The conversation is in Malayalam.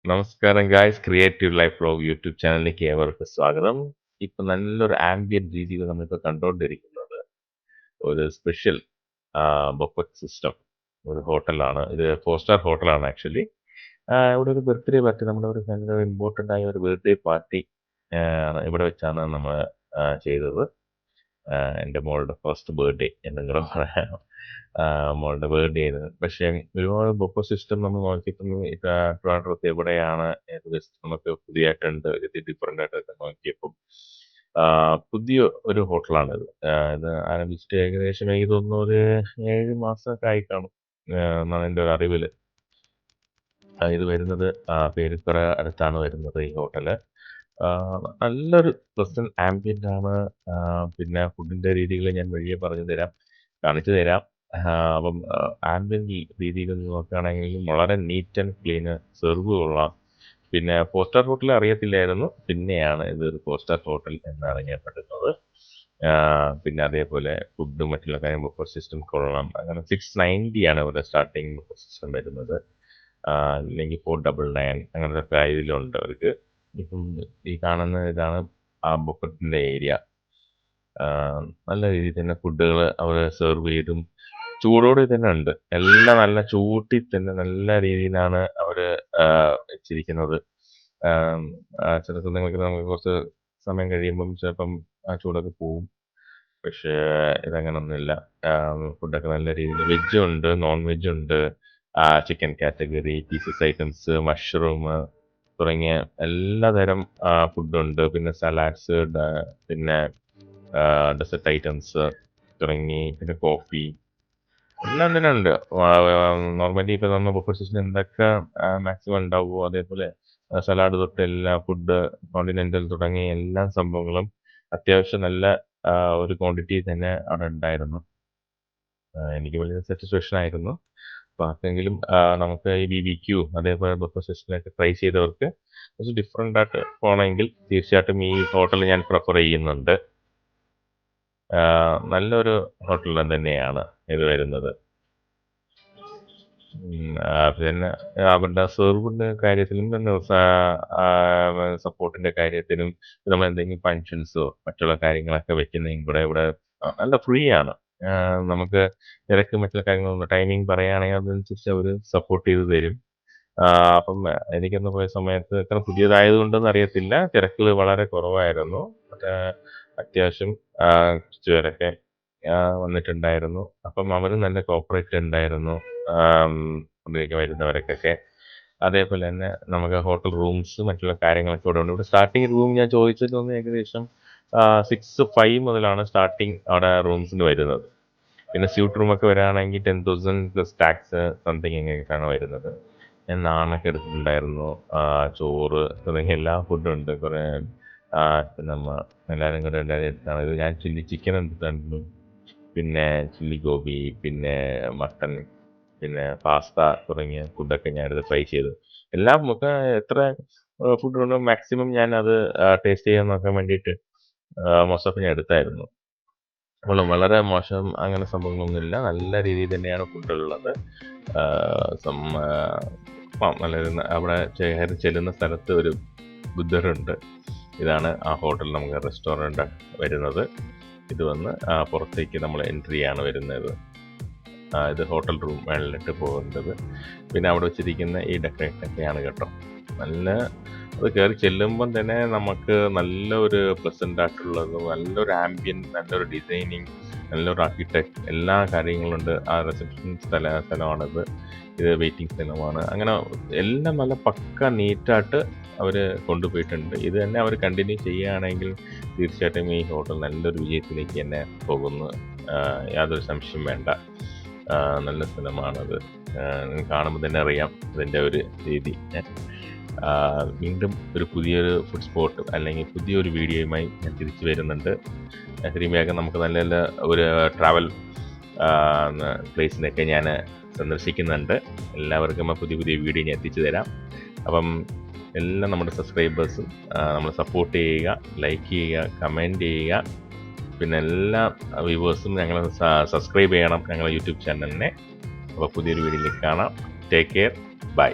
നമസ്കാരം guys, creative life vlog YouTube ചാനലിലേക്ക് ഏവർക്കും സ്വാഗതം. ഇപ്പൊ നല്ലൊരു ആംബിയൻ രീതിയിൽ നമ്മളിപ്പോൾ കണ്ടുകൊണ്ടിരിക്കുന്നത് ഒരു സ്പെഷ്യൽ ബൊഫറ്റ് സിസ്റ്റം ഒരു ഹോട്ടലാണ്. ഇത് 4 സ്റ്റാർ ഹോട്ടലാണ് ആക്ച്വലി. ഇവിടെ ഒരു ബർത്ത്ഡേ പാർട്ടി, നമ്മുടെ ഒരു ഭയങ്കര ഇമ്പോർട്ടൻ്റ് ആയ ഒരു ബർത്ത്ഡേ പാർട്ടി ഇവിടെ വെച്ചാണ് നമ്മൾ ചെയ്തത്. എൻ്റെ മോളുടെ ഫസ്റ്റ് ബർത്ത്ഡേ എന്നും കൂടെ പറയാം. മോളുടെ ബർത്ത്ഡേ ആയിരുന്നു. പക്ഷേ ഒരുപാട് ബൊഫെ സിസ്റ്റം നമ്മൾ നോക്കിയപ്പം ട്രിവാൻഡ്രത്ത് എവിടെയാണ് ഏകദേശം നമുക്ക് പുതിയതായിട്ടുണ്ട് ഡിഫറെൻ്റ് ആയിട്ടൊക്കെ നോക്കിയപ്പം പുതിയ ഒരു ഹോട്ടലാണിത്. ഇത് ആരംഭിച്ചിട്ട് ഏകദേശം എനിക്ക് തോന്നുന്നു ഒരു 7 മാസമൊക്കെ ആയി കാണും എന്നാണ് എൻ്റെ ഒരു അറിവിൽ. ഇത് വരുന്നത് പേരുത്തറ അടുത്താണ് വരുന്നത് ഈ ഹോട്ടല്. നല്ലൊരു പ്ലസന്റ് ആംബിയന്റ് ആണ്. പിന്നെ ഫുഡിന്റെ രീതികൾ ഞാൻ വഴിയെ കാണിച്ചു തരാം. അപ്പം ആംബിയൻ രീതിയിൽ നോക്കുകയാണെങ്കിൽ വളരെ നീറ്റ് ആൻഡ് ക്ലീന്, സെർവ് കൊള്ളാം. പിന്നെ 4 സ്റ്റാർ ഹോട്ടൽ അറിയത്തില്ലായിരുന്നു, പിന്നെയാണ് ഇതൊരു 4 സ്റ്റാർ ഹോട്ടൽ എന്നറിയപ്പെടുന്നത്. പിന്നെ അതേപോലെ ഫുഡും മറ്റുള്ള കാര്യം ബുഫർ സിസ്റ്റം കൊള്ളാം. അങ്ങനെ 690 ആണ് ഇവിടെ സ്റ്റാർട്ടിങ് ബുഫർ സിസ്റ്റം വരുന്നത്. അല്ലെങ്കിൽ 499 അങ്ങനത്തെ ഇതിലുണ്ട് അവർക്ക്. ഇപ്പം ഈ കാണുന്ന ഇതാണ് ആ ബൊഫറ്റിന്റെ ഏരിയ. നല്ല രീതിയിൽ തന്നെ ഫുഡുകൾ അവർ സെർവ് ചെയ്തും ചൂടോടെ തന്നെ ഉണ്ട്. എല്ലാം നല്ല ചൂട്ടിൽ തന്നെ നല്ല രീതിയിലാണ് അവർ വെച്ചിരിക്കുന്നത്. ചില സമയങ്ങൾക്ക് നമുക്ക് കുറച്ച് സമയം കഴിയുമ്പം ചിലപ്പം ആ ചൂടൊക്കെ പോവും. പക്ഷേ ഇതങ്ങനൊന്നുമില്ല. ഫുഡൊക്കെ നല്ല രീതിയിൽ വെജ് ഉണ്ട്, നോൺ വെജ് ഉണ്ട്, chicken category, pieces items, mushroom തുടങ്ങിയ എല്ലാതരം ഫുഡുണ്ട്. പിന്നെ സലാഡ്സ്, പിന്നെ ഡെസേർട്ട് ഐറ്റംസ് തുടങ്ങി, പിന്നെ കോഫി എല്ലാം തന്നെ ഉണ്ട്. നോർമലി ഇപ്പോൾ നമ്മൾ ബുഫേ സിസ്റ്റം എന്തൊക്കെ മാക്സിമം ഉണ്ടാവുമോ അതേപോലെ സലാഡ് തൊട്ട് എല്ലാ ഫുഡ്, കോണ്ടിനെൻ്റൽ തുടങ്ങി എല്ലാ സംഭവങ്ങളും അത്യാവശ്യം നല്ല ഒരു ക്വാണ്ടിറ്റി തന്നെ അവിടെ ഉണ്ടായിരുന്നു. എനിക്ക് വലിയ സാറ്റിസ്ഫാക്ഷൻ ആയിരുന്നു. അപ്പോൾ ആർക്കെങ്കിലും നമുക്ക് ഈ BBQ അതേപോലെ ബുഫേ സിസ്റ്റമൊക്കെ ട്രൈ ചെയ്തവർക്ക് കുറച്ച് ഡിഫറെൻ്റ് ആയിട്ട് പോകണമെങ്കിൽ തീർച്ചയായിട്ടും ഈ ഹോട്ടൽ ഞാൻ പ്രിഫർ ചെയ്യുന്നുണ്ട്. നല്ലൊരു ഹോട്ടൽ തന്നെയാണ് ഇത് വരുന്നത്. പിന്നെ അവരുടെ സെർവിൻ്റെ കാര്യത്തിലും പിന്നെ സപ്പോർട്ടിൻ്റെ കാര്യത്തിലും നമ്മൾ എന്തെങ്കിലും ഫങ്ഷൻസോ മറ്റുള്ള കാര്യങ്ങളൊക്കെ വെക്കുന്നതും കൂടെ ഇവിടെ നല്ല ഫ്രീ ആണ്. നമുക്ക് തിരക്ക് മറ്റുള്ള കാര്യങ്ങളൊന്നും ടൈമിംഗ് പറയുകയാണെങ്കിൽ അതനുസരിച്ച് അവർ സപ്പോർട്ട് ചെയ്ത് തരും. അപ്പം എനിക്കന്ന് പോയ സമയത്ത് എത്ര പുതിയതായതുകൊണ്ടെന്ന് അറിയത്തില്ല, തിരക്കുകൾ വളരെ കുറവായിരുന്നു. അത്യാവശ്യം കുറച്ച് പേരൊക്കെ വന്നിട്ടുണ്ടായിരുന്നു. അപ്പം അവരും നല്ല കോപ്പറേറ്റ് ഉണ്ടായിരുന്നു ഫുഡിലേക്ക് വരുന്നവർക്കൊക്കെ. അതേപോലെ തന്നെ നമുക്ക് ഹോട്ടൽ റൂംസ് മറ്റുള്ള കാര്യങ്ങളൊക്കെ ഇവിടെ ഉണ്ട്. ഇവിടെ സ്റ്റാർട്ടിങ് റൂം ഞാൻ ചോദിച്ചത് തോന്നുന്നു ഏകദേശം 6,500 മുതലാണ് സ്റ്റാർട്ടിങ് അവിടെ റൂംസിന് വരുന്നത്. പിന്നെ സ്യൂട്ട് റൂമൊക്കെ വരികയാണെങ്കിൽ 10,000 പ്ലസ് ടാക്സ് സംതിങ് ഇങ്ങനെയൊക്കെയാണ് വരുന്നത്. ഞാൻ നാണൊക്കെ എടുത്തിട്ടുണ്ടായിരുന്നു. ചോറ് തുടങ്ങിയ എല്ലാ ഫുഡും ഉണ്ട്. കുറേ നമ്മൾ എല്ലാവരും കൂടെ എടുത്താണ്. ഇത് ഞാൻ ചില്ലി ചിക്കൻ എടുത്തിട്ടുണ്ടായിരുന്നു, പിന്നെ ചില്ലി ഗോബി, പിന്നെ മട്ടൺ, പിന്നെ പാസ്ത തുടങ്ങിയ ഫുഡൊക്കെ ഞാനിത് ട്രൈ ചെയ്തു. എല്ലാം നമുക്ക് എത്ര ഫുഡുണ്ടോ മാക്സിമം ഞാൻ അത് ടേസ്റ്റ് ചെയ്യാൻ നോക്കാൻ വേണ്ടിയിട്ട് മോസ്റ്റ് ഓഫ് ഞാൻ എടുത്തായിരുന്നു. വളരെ മോശം അങ്ങനെ സംഭവങ്ങളൊന്നുമില്ല. നല്ല രീതിയിൽ തന്നെയാണ് ഫുഡുള്ളത്. നല്ല അവിടെ ചെല്ലുന്ന സ്ഥലത്ത് ഒരു ബുദ്ധരുണ്ട്. ഇതാണ് ആ ഹോട്ടൽ, നമുക്ക് റെസ്റ്റോറൻറ്റ് വരുന്നത്. ഇത് വന്ന് പുറത്തേക്ക് നമ്മൾ എൻട്രിയാണ് വരുന്നത്. ഇത് ഹോട്ടൽ റൂം മേളിലിട്ട് പോകുന്നത്. പിന്നെ അവിടെ വെച്ചിരിക്കുന്ന ഈ ഡെക്കറേഷനൊക്കെയാണ് കേട്ടോ. നല്ല അത് കയറി ചെല്ലുമ്പം തന്നെ നമുക്ക് നല്ലൊരു പ്ലസൻ്റ് ആയിട്ടുള്ളതും നല്ലൊരു ആംബിയൻ, നല്ലൊരു ഡിസൈനിങ്, നല്ലൊരു ആർക്കിടെക്ട് എല്ലാ കാര്യങ്ങളുണ്ട്. ആ റിസപ്ഷൻ സ്ഥലമാണിത്. ഇത് വെയിറ്റിംഗ് സ്ഥലമാണ്. അങ്ങനെ എല്ലാം നല്ല പക്ക നീറ്റായിട്ട് അവർ കൊണ്ടുപോയിട്ടുണ്ട്. ഇത് തന്നെ അവർ കണ്ടിന്യൂ ചെയ്യുകയാണെങ്കിൽ തീർച്ചയായിട്ടും ഈ ഹോട്ടൽ നല്ലൊരു വിജയത്തിലേക്ക് തന്നെ പോകുന്നു, യാതൊരു സംശയം വേണ്ട. നല്ല സ്ഥലമാണത്. കാണുമ്പോൾ തന്നെ അറിയാം ഇതിൻ്റെ ഒരു രീതി. വീണ്ടും ഒരു പുതിയൊരു ഫുഡ് സ്പോട്ട് അല്ലെങ്കിൽ പുതിയൊരു വീഡിയോയുമായി ഞാൻ തിരിച്ചു വരുന്നുണ്ട്. എത്രയും വേഗം നമുക്ക് നല്ല നല്ല ഒരു ട്രാവൽ പ്ലേസിനൊക്കെ ഞാൻ സന്ദർശിക്കുന്നുണ്ട്. എല്ലാവർക്കും പുതിയ പുതിയ വീഡിയോ ഞാൻ എത്തിച്ചു തരാം. അപ്പം എല്ലാം നമ്മുടെ സബ്സ്ക്രൈബേഴ്സും നമ്മൾ സപ്പോർട്ട് ചെയ്യുക, ലൈക്ക് ചെയ്യുക, കമൻറ്റ് ചെയ്യുക. പിന്നെ എല്ലാ വ്യൂവേഴ്സും ഞങ്ങൾ സബ്സ്ക്രൈബ് ചെയ്യണം ഞങ്ങളുടെ യൂട്യൂബ് ചാനലിനെ. അപ്പോൾ പുതിയൊരു വീഡിയോയിലേക്ക് കാണാം. Take care, by.